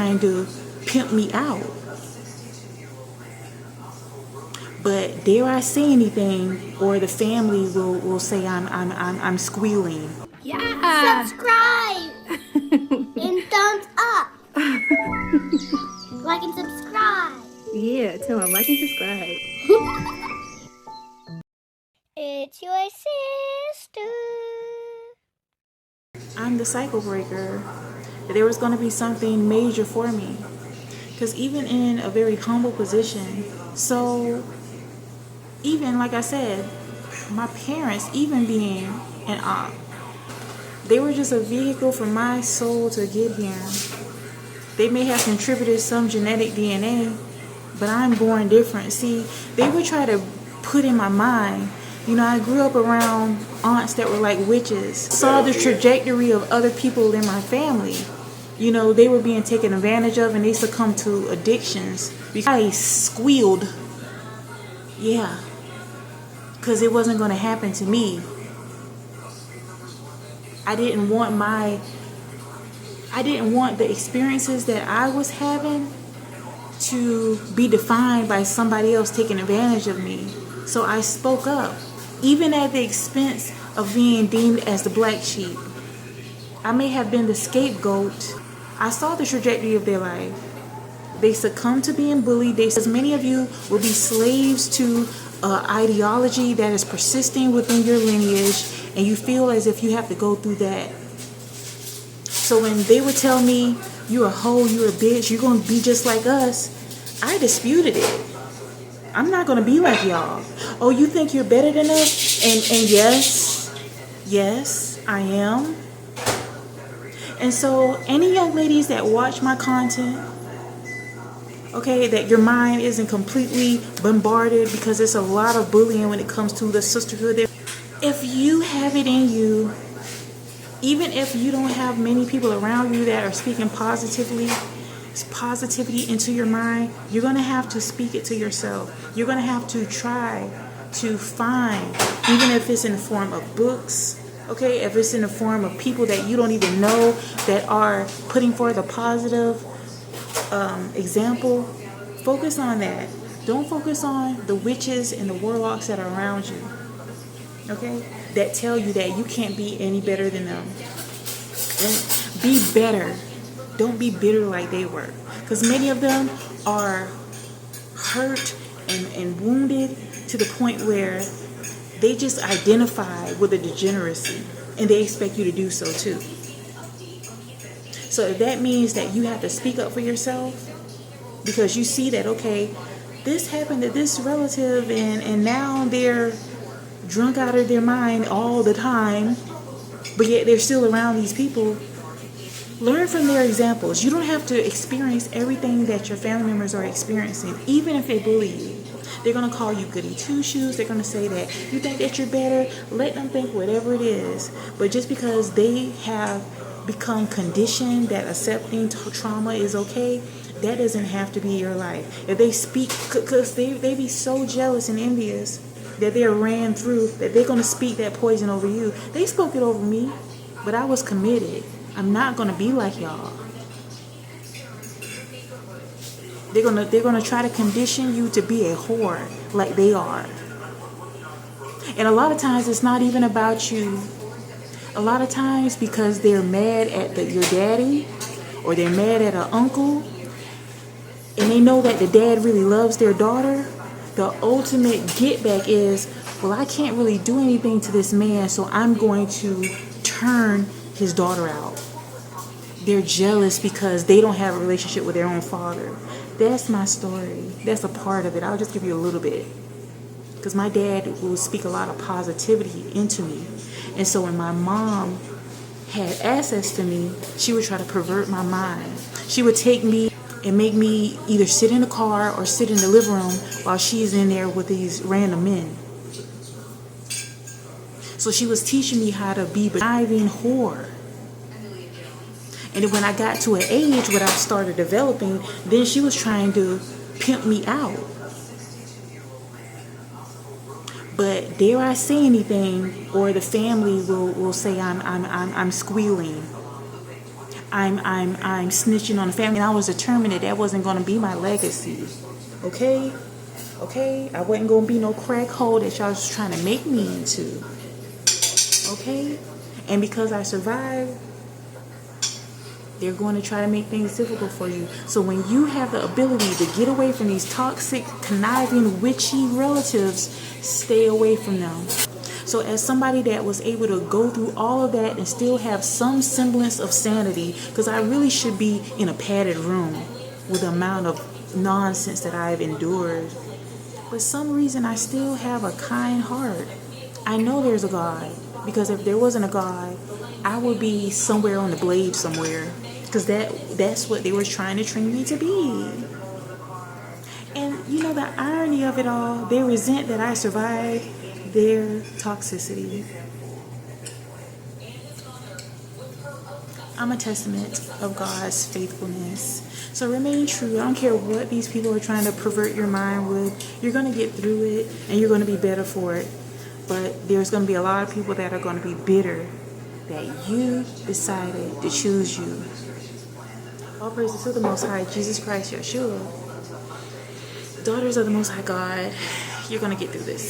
trying to pimp me out. But dare I say anything, or the family will say I'm squealing. Yeah. Subscribe and thumbs up. Like and subscribe. Yeah, tell them like and subscribe. It's your sister. I'm the cycle breaker. There was going to be something major for me. Because even in a very humble position, so even like I said, my parents, even being an aunt, they were just a vehicle for my soul to get here. They may have contributed some genetic DNA, but I'm born different. See, they would try to put in my mind, you know, I grew up around aunts that were like witches. Saw the trajectory of other people in my family. You know, they were being taken advantage of and they succumbed to addictions. I squealed. Yeah. Because it wasn't going to happen to me. I didn't want the experiences that I was having to be defined by somebody else taking advantage of me. So I spoke up, even at the expense of being deemed as the black sheep. I may have been the scapegoat. I saw the trajectory of their life. They succumbed to being bullied. As many of you will be slaves to ideology that is persisting within your lineage, and you feel as if you have to go through that. So when they would tell me, you're a hoe, you're a bitch, you're going to be just like us, I disputed it. I'm not going to be like y'all. Oh, you think you're better than us? And yes, I am. And so any young ladies that watch my content, okay, that your mind isn't completely bombarded because there's a lot of bullying when it comes to the sisterhood. If you have it in you, even if you don't have many people around you that are speaking positivity into your mind, you're going to have to speak it to yourself. You're going to have to try to find, even if it's in the form of books, okay, if it's in the form of people that you don't even know that are putting forth a positive example, focus on that. Don't focus on the witches and the warlocks that are around you, okay, that tell you that you can't be any better than them. And be better. Don't be bitter like they were, because many of them are hurt and wounded to the point where they just identify with the degeneracy and they expect you to do so too. So if that means that you have to speak up for yourself because you see that, okay, this happened to this relative and now they're drunk out of their mind all the time, but yet they're still around these people, learn from their examples. You don't have to experience everything that your family members are experiencing, even if they bully you. They're going to call you goody two-shoes. They're going to say that you think that you're better. Let them think whatever it is. But just because they have become conditioned that accepting trauma is okay, that doesn't have to be your life. If they speak, because they be so jealous and envious that they're ran through, that they're going to speak that poison over you. They spoke it over me, but I was committed. I'm not going to be like y'all. They're gonna try to condition you to be a whore like they are. And a lot of times it's not even about you. A lot of times because they're mad at your daddy or they're mad at an uncle and they know that the dad really loves their daughter, the ultimate get back is, well, I can't really do anything to this man, so I'm going to turn his daughter out. They're jealous because they don't have a relationship with their own father. That's my story. That's a part of it. I'll just give you a little bit. Because my dad would speak a lot of positivity into me. And so when my mom had access to me, she would try to pervert my mind. She would take me and make me either sit in the car or sit in the living room while she's in there with these random men. So she was teaching me how to be a conniving whore. And then when I got to an age where I started developing, then she was trying to pimp me out. But dare I say anything, or the family will say I'm squealing. I'm snitching on the family. And I was determined that wasn't going to be my legacy. Okay? I wasn't going to be no crack hole that y'all was trying to make me into. Okay? And because I survived, they're going to try to make things difficult for you. So when you have the ability to get away from these toxic, conniving, witchy relatives, stay away from them. So as somebody that was able to go through all of that and still have some semblance of sanity, because I really should be in a padded room with the amount of nonsense that I've endured. But some reason I still have a kind heart. I know there's a God, because if there wasn't a God, I would be somewhere on the blade somewhere, because that's what they were trying to train me to be. And you know the irony of it all, they resent that I survived their toxicity. I'm a testament of God's faithfulness. So remain true. I don't care what these people are trying to pervert your mind with. You're going to get through it and you're going to be better for it. But there's going to be a lot of people that are going to be bitter that you decided to choose you. All praises to the Most High, Jesus Christ, Yeshua. Daughters of the Most High God, you're going to get through this.